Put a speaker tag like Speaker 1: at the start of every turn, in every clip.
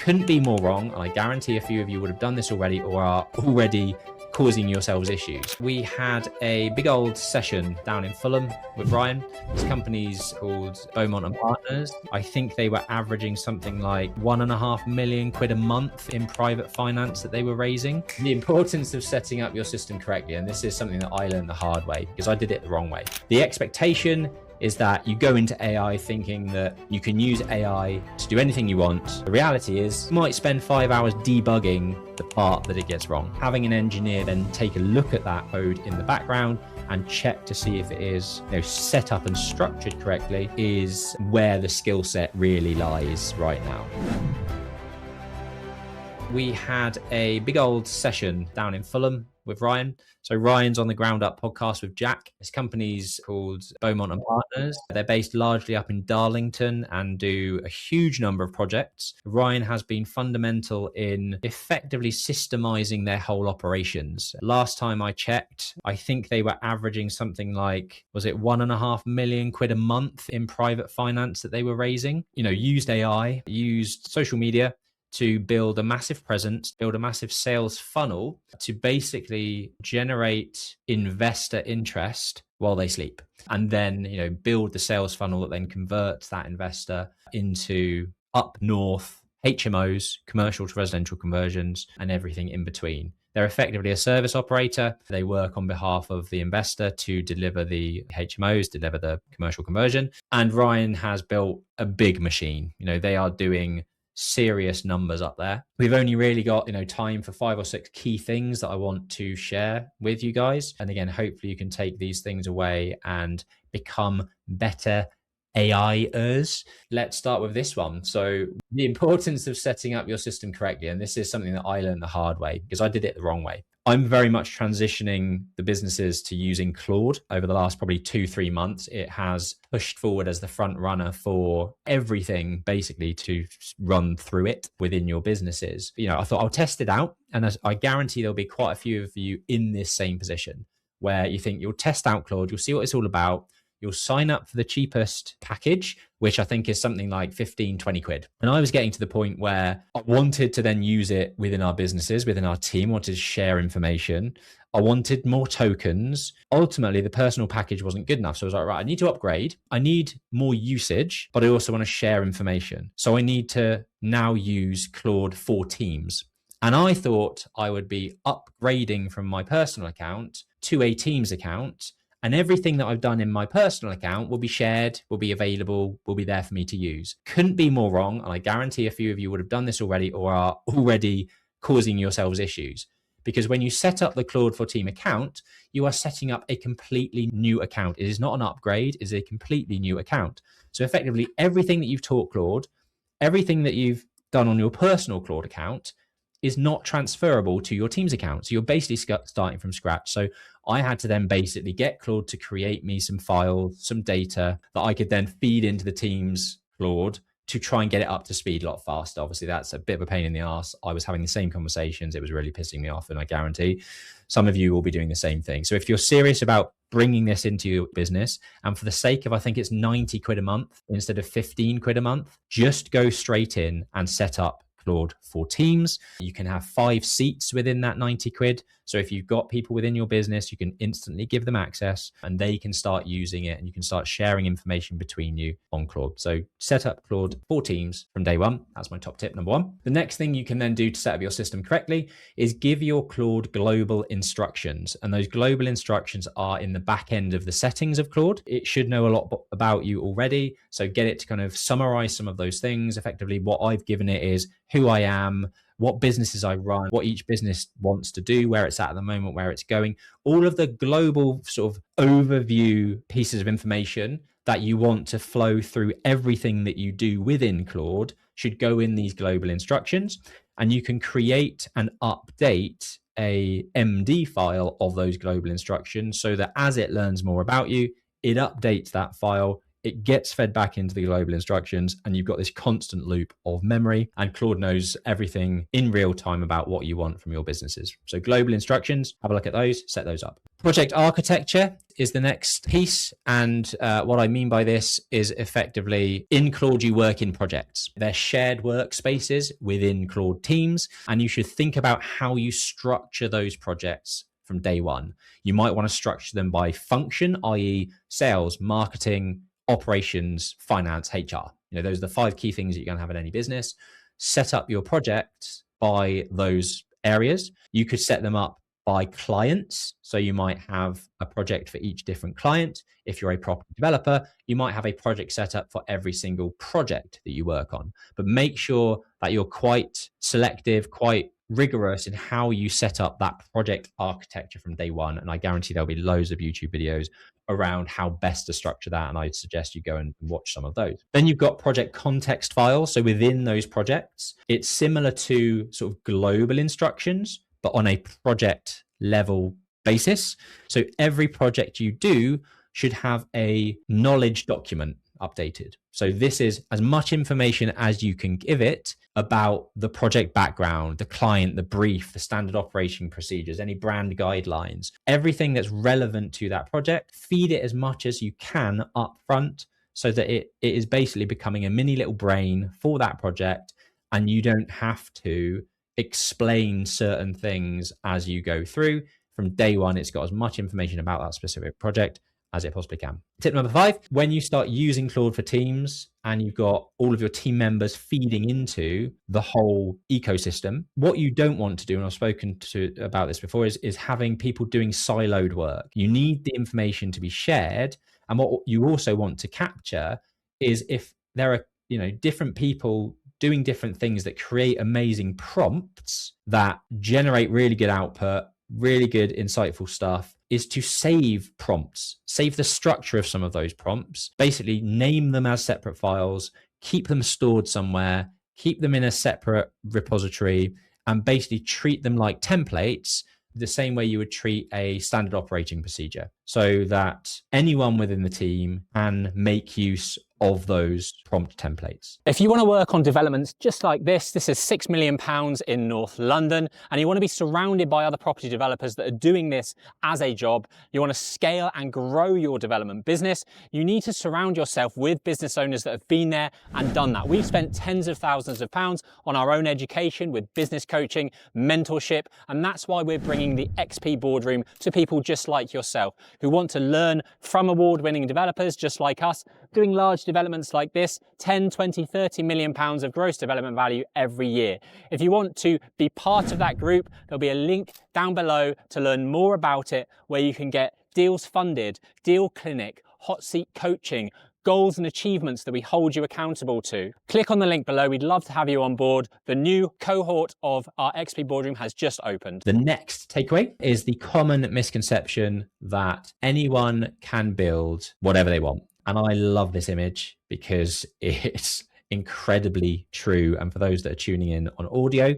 Speaker 1: Couldn't be more wrong, and I guarantee a few of you would have done this already or are already causing yourselves issues. We had a big old session down in Fulham with Ryan. His company's called Beaumont and Partners. I think they were averaging something like £1.5 million a month in private finance that they were raising. The importance of setting up your system correctly, and this is something that I learned the hard way because I did it the wrong way. The expectation is that you go into AI thinking that you can use AI to do anything you want. The reality is you might spend 5 hours debugging the part that it gets wrong. Having an engineer then take a look at that code in the background and check to see if it is set up and structured correctly is where the skill set really lies right now. We had a big old session down in Fulham with Ryan. So Ryan's on the Ground Up podcast with Jack. His company's called Beaumont and Partners. They're based largely up in Darlington and do a huge number of projects. Ryan has been fundamental in effectively systemizing their whole operations. Last time I checked, I think they were averaging something like, was it £1.5 million a month in private finance that they were raising? Used AI, used social media to build a massive presence, build a massive sales funnel to basically generate investor interest while they sleep. And then, build the sales funnel that then converts that investor into up north HMOs, commercial to residential conversions, and everything in between. They're effectively a service operator. They work on behalf of the investor to deliver the HMOs, deliver the commercial conversion. And Ryan has built a big machine. They are doing serious numbers up there. We've only really got time for 5 or 6 key things that I want to share with you guys, and again, hopefully you can take these things away and become better AIers. Let's start with this one. So the importance of setting up your system correctly, and this is something that I learned the hard way because I did it the wrong way. I'm very much transitioning the businesses to using Claude over the last probably 2-3 months. It has pushed forward as the front runner for everything basically to run through it within your businesses. I thought I'll test it out, and I guarantee there'll be quite a few of you in this same position where you think you'll test out Claude, you'll see what it's all about. You'll sign up for the cheapest package, which I think is something like 15, 20 quid. And I was getting to the point where I wanted to then use it within our businesses, within our team, wanted to share information. I wanted more tokens. Ultimately, the personal package wasn't good enough. So I was like, right, I need to upgrade. I need more usage, but I also want to share information. So I need to now use Claude for Teams. And I thought I would be upgrading from my personal account to a Teams account. And everything that I've done in my personal account will be shared, will be available, will be there for me to use. Couldn't be more wrong. And I guarantee a few of you would have done this already or are already causing yourselves issues. Because when you set up the Claude for Team account, you are setting up a completely new account. It is not an upgrade, it is a completely new account. So effectively, everything that you've taught Claude, everything that you've done on your personal Claude account is not transferable to your Teams account. So you're basically starting from scratch. So I had to then basically get Claude to create me some files, some data that I could then feed into the Teams Claude to try and get it up to speed a lot faster. Obviously, that's a bit of a pain in the ass. I was having the same conversations. It was really pissing me off. And I guarantee some of you will be doing the same thing. So if you're serious about bringing this into your business, and for the sake of, I think it's 90 quid a month instead of 15 quid a month, just go straight in and set up Claude for Teams. You can have 5 seats within that 90 quid. So if you've got people within your business, you can instantly give them access and they can start using it, and you can start sharing information between you on Claude. So set up Claude for Teams from day one. That's my top tip, number 1. The next thing you can then do to set up your system correctly is give your Claude global instructions. And those global instructions are in the back end of the settings of Claude. It should know a lot about you already. So get it to kind of summarize some of those things. Effectively, what I've given it is who I am, what businesses I run, what each business wants to do, where it's at the moment, where it's going, all of the global sort of overview pieces of information that you want to flow through everything that you do within Claude should go in these global instructions. And you can create and update a MD file of those global instructions so that as it learns more about you, it updates that file it gets fed back into the global instructions, and you've got this constant loop of memory, and Claude knows everything in real time about what you want from your businesses. So global instructions, have a look at those, set those up. Project architecture is the next piece. And what I mean by this is effectively in Claude, you work in projects. They're shared workspaces within Claude teams. And you should think about how you structure those projects from day one. You might want to structure them by function, i.e. sales, marketing, operations, finance, HR. Those are the 5 key things that you're going to have in any business. Set up your projects by those areas. You could set them up by clients. So you might have a project for each different client. If you're a property developer, you might have a project set up for every single project that you work on. But make sure that you're quite selective, quite rigorous in how you set up that project architecture from day one. And I guarantee there'll be loads of YouTube videos around how best to structure that. And I'd suggest you go and watch some of those. Then you've got project context files. So within those projects, it's similar to sort of global instructions, but on a project level basis. So every project you do should have a knowledge document updated. So this is as much information as you can give it about the project background, the client, the brief, the standard operating procedures, any brand guidelines, everything that's relevant to that project. Feed it as much as you can up front so that it is basically becoming a mini little brain for that project, and you don't have to explain certain things as you go through. From day one, it's got as much information about that specific project as it possibly can. Tip number 5, when you start using Claude for Teams and you've got all of your team members feeding into the whole ecosystem, what you don't want to do, and I've spoken about this before, is having people doing siloed work. You need the information to be shared. And what you also want to capture is if there are, different people doing different things that create amazing prompts that generate really good output, really good insightful stuff, is to save prompts, save the structure of some of those prompts, basically name them as separate files, keep them stored somewhere, keep them in a separate repository, and basically treat them like templates the same way you would treat a standard operating procedure, so that anyone within the team can make use of those prompt templates.
Speaker 2: If you want to work on developments just like this is £6 million in North London, and you want to be surrounded by other property developers that are doing this as a job, you want to scale and grow your development business, you need to surround yourself with business owners that have been there and done that. We've spent tens of thousands of pounds on our own education with business coaching, mentorship, and that's why we're bringing the XP Boardroom to people just like yourself who want to learn from award-winning developers just like us, doing large developments like this, 10, 20, 30 million pounds of gross development value every year. If you want to be part of that group, there'll be a link down below to learn more about it, where you can get deals funded, deal clinic, hot seat coaching, goals and achievements that we hold you accountable to. Click on the link below. We'd love to have you on board. The new cohort of our XP Boardroom has just opened.
Speaker 1: The next takeaway is the common misconception that anyone can build whatever they want. And I love this image because it's incredibly true. And for those that are tuning in on audio,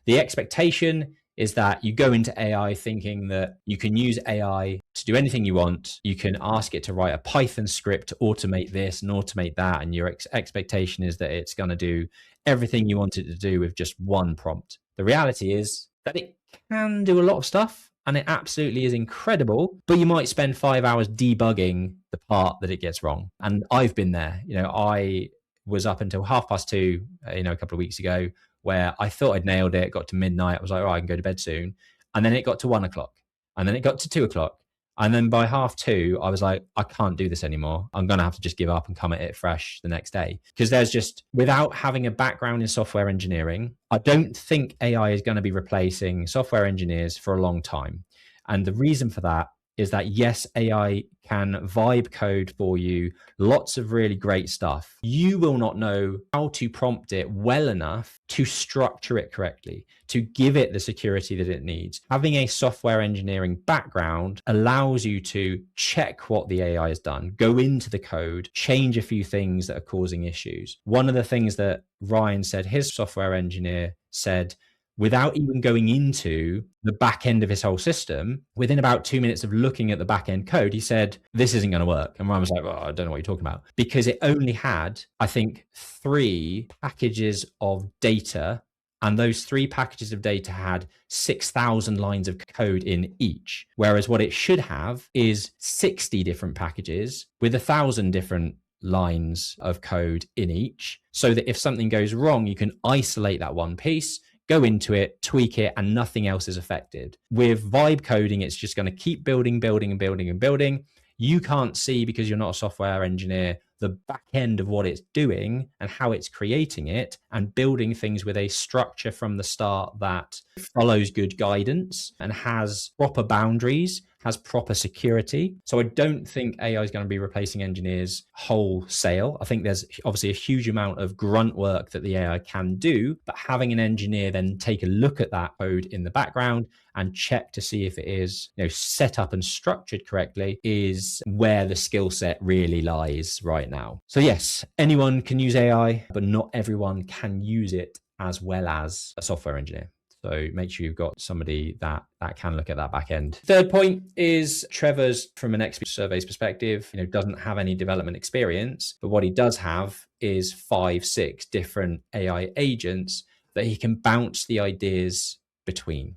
Speaker 1: the expectation is that you go into AI thinking that you can use AI to do anything you want. You can ask it to write a Python script to automate this and automate that. And your expectation is that it's going to do everything you want it to do with just one prompt. The reality is that it can do a lot of stuff, and it absolutely is incredible, but you might spend 5 hours debugging the part that it gets wrong. And I've been there. I was up until 2:30, a couple of weeks ago, where I thought I'd nailed it, got to midnight. I was like, oh, I can go to bed soon. And then it got to 1 o'clock, and then it got to 2 o'clock. And then by 2:30, I was like, I can't do this anymore. I'm going to have to just give up and come at it fresh the next day. Because there's just, without having a background in software engineering, I don't think AI is going to be replacing software engineers for a long time. And the reason for that is that, yes, AI can vibe code for you, lots of really great stuff. You will not know how to prompt it well enough to structure it correctly, to give it the security that it needs. Having a software engineering background allows you to check what the AI has done, go into the code, change a few things that are causing issues. One of the things that Ryan said, his software engineer said, without even going into the back end of his whole system. Within about 2 minutes of looking at the back end code, he said, this isn't going to work. And Ryan was like, well, I don't know what you're talking about, because it only had, I think, 3 packages of data. And those 3 packages of data had 6,000 lines of code in each. Whereas what it should have is 60 different packages with 1,000 different lines of code in each, so that if something goes wrong, you can isolate that one piece, go into it, tweak it, and nothing else is affected. With vibe coding, it's just going to keep building, building, and building, and building. You can't see, because you're not a software engineer, the back end of what it's doing and how it's creating it and building things with a structure from the start that follows good guidance and has proper boundaries, has proper security. So I don't think AI is going to be replacing engineers wholesale. I think there's obviously a huge amount of grunt work that the AI can do, but having an engineer then take a look at that code in the background and check to see if it is, set up and structured correctly is where the skill set really lies right now. So yes, anyone can use AI, but not everyone can use it as well as a software engineer. So make sure you've got somebody that can look at that back end. Third point is Trevor's, from an XP surveys perspective, doesn't have any development experience, but what he does have is 5-6 different AI agents that he can bounce the ideas between.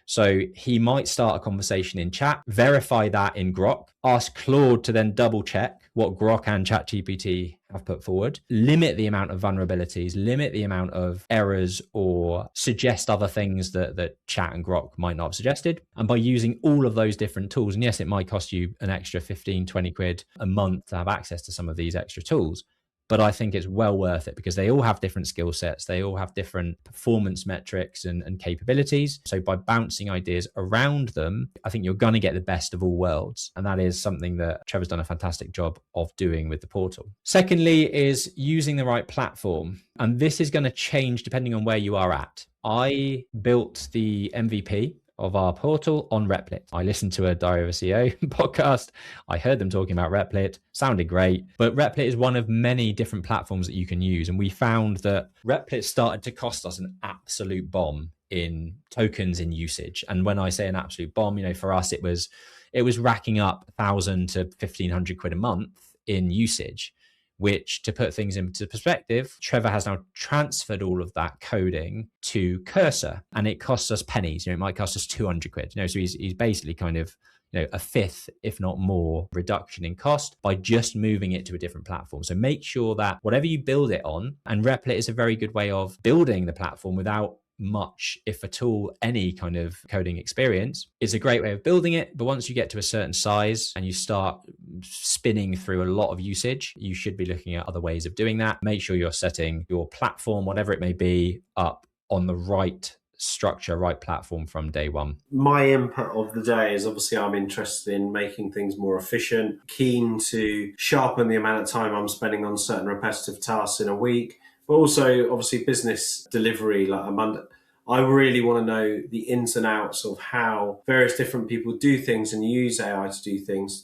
Speaker 1: So he might start a conversation in chat, verify that in Grok, ask Claude to then double check what Grok and ChatGPT have put forward, limit the amount of vulnerabilities, limit the amount of errors, or suggest other things that Chat and Grok might not have suggested. And by using all of those different tools, and yes, it might cost you an extra 15, 20 quid a month to have access to some of these extra tools, but I think it's well worth it because they all have different skill sets. They all have different performance metrics and capabilities. So by bouncing ideas around them, I think you're going to get the best of all worlds. And that is something that Trevor's done a fantastic job of doing with the portal. Secondly is using the right platform. And this is going to change depending on where you are at. I built the MVP of our portal on Replit. I listened to a Diary of a CEO podcast. I heard them talking about Replit, sounded great, but Replit is one of many different platforms that you can use. And we found that Replit started to cost us an absolute bomb in tokens in usage. And when I say an absolute bomb, for us, it was racking up 1,000 to 1,500 quid a month in usage, which, to put things into perspective, Trevor has now transferred all of that coding to Cursor, and it costs us pennies. It might cost us 200 quid. So he's basically kind of, a fifth, if not more, reduction in cost by just moving it to a different platform. So make sure that whatever you build it on, and Replit is a very good way of building the platform without much, if at all, any kind of coding experience. It's a great way of building it, but once you get to a certain size and you start spinning through a lot of usage, you should be looking at other ways of doing that. Make sure you're setting your platform, whatever it may be, up on the right structure, right platform from day one.
Speaker 3: My input of the day is obviously I'm interested in making things more efficient, keen to sharpen the amount of time I'm spending on certain repetitive tasks in a week, but also obviously business delivery, like a Monday. I really want to know the ins and outs of how various different people do things and use AI to do things.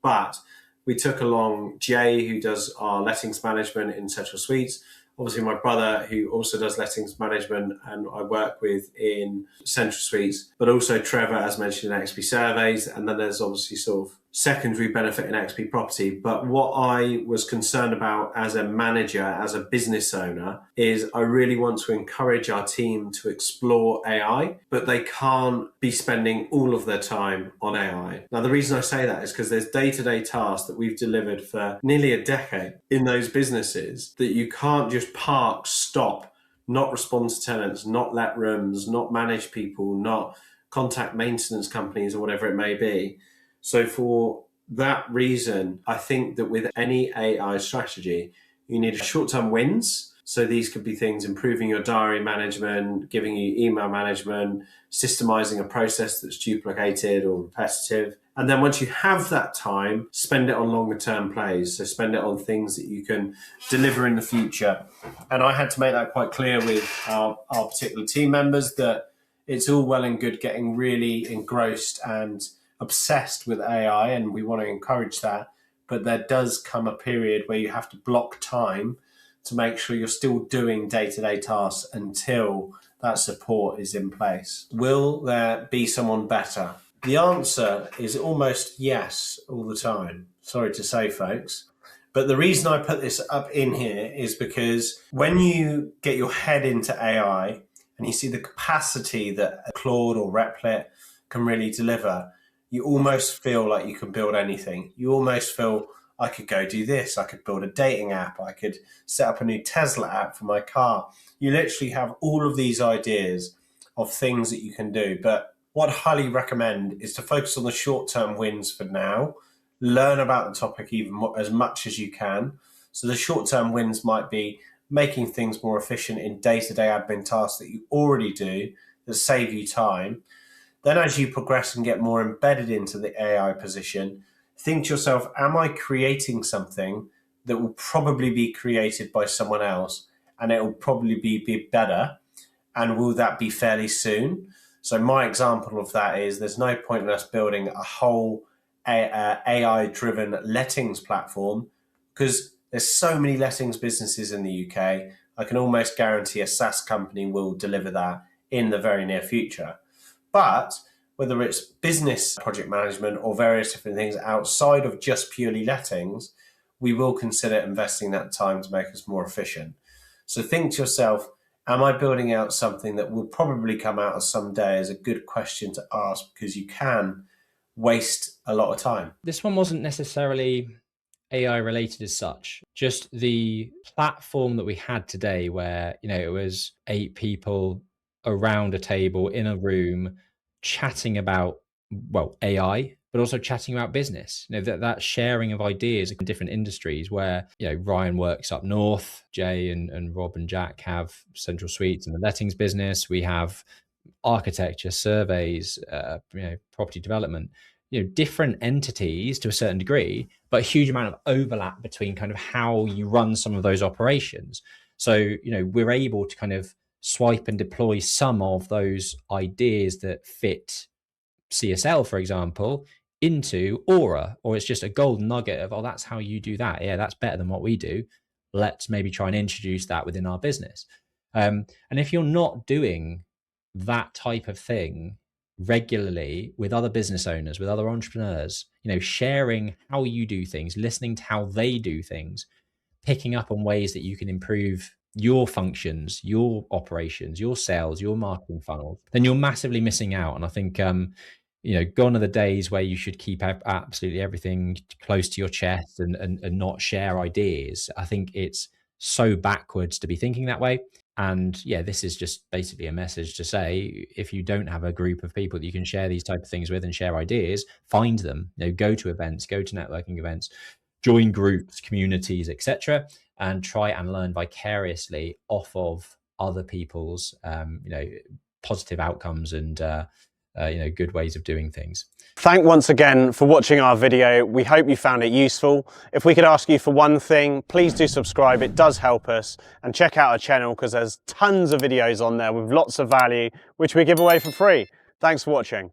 Speaker 3: But we took along Jay, who does our lettings management in Central Suites. Obviously, my brother, who also does lettings management and I work with in Central Suites, but also Trevor, as mentioned, in XP Surveys. And then there's obviously sort of secondary benefit in XP Property. But what I was concerned about as a manager, as a business owner, is I really want to encourage our team to explore AI, but they can't be spending all of their time on AI. Now, the reason I say that is because there's day-to-day tasks that we've delivered for nearly a decade in those businesses that you can't just park, stop, not respond to tenants, not let rooms, not manage people, not contact maintenance companies or whatever it may be. So for that reason, I think that with any AI strategy, you need short-term wins. So these could be things improving your diary management, giving you email management, systemizing a process that's duplicated or repetitive. And then once you have that time, spend it on longer term plays. So spend it on things that you can deliver in the future. And I had to make that quite clear with our particular team members that it's all well and good getting really engrossed and obsessed with AI, and we want to encourage that. But there does come a period where you have to block time to make sure you're still doing day-to-day tasks until that support is in place. Will there be someone better? The answer is almost yes all the time. Sorry to say, folks. But the reason I put this up in here is because when you get your head into AI and you see the capacity that Claude or Replit can really deliver, you almost feel like you can build anything. You almost feel, I could go do this. I could build a dating app. I could set up a new Tesla app for my car. You literally have all of these ideas of things that you can do. But what I highly recommend is to focus on the short-term wins for now. Learn about the topic as much as you can. So the short-term wins might be making things more efficient in day-to-day admin tasks that you already do that save you time. Then as you progress and get more embedded into the AI position, think to yourself, am I creating something that will probably be created by someone else and it will probably be better? And will that be fairly soon? So my example of that is there's no point in us building a whole AI-driven lettings platform because there's so many lettings businesses in the UK. I can almost guarantee a SaaS company will deliver that in the very near future. But whether it's business project management or various different things outside of just purely lettings, we will consider investing that time to make us more efficient. So think to yourself, am I building out something that will probably come out of someday is a good question to ask because you can waste a lot of time.
Speaker 1: This one wasn't necessarily AI related as such, just the platform that we had today where, it was 8 people around a table in a room chatting about, AI, but also chatting about business. That sharing of ideas in different industries where, Ryan works up north, Jay and Rob and Jack have central suites in the lettings business. We have architecture, surveys, property development, different entities to a certain degree, but a huge amount of overlap between kind of how you run some of those operations. So, we're able to kind of swipe and deploy some of those ideas that fit CSL, for example, into Aura, or it's just a golden nugget of, that's how you do that. Yeah, that's better than what we do. Let's maybe try and introduce that within our business. And if you're not doing that type of thing regularly with other business owners, with other entrepreneurs, sharing how you do things, listening to how they do things, picking up on ways that you can improve your functions, your operations, your sales, your marketing funnel, then you're massively missing out. And I think, gone are the days where you should keep absolutely everything close to your chest and not share ideas. I think it's so backwards to be thinking that way. And yeah, this is just basically a message to say, if you don't have a group of people that you can share these type of things with and share ideas, find them, go to events, go to networking events, join groups, communities, etc., and try and learn vicariously off of other people's, positive outcomes and, good ways of doing things.
Speaker 2: Thank once again for watching our video. We hope you found it useful. If we could ask you for one thing, please do subscribe. It does help us. And check out our channel because there's tons of videos on there with lots of value, which we give away for free. Thanks for watching.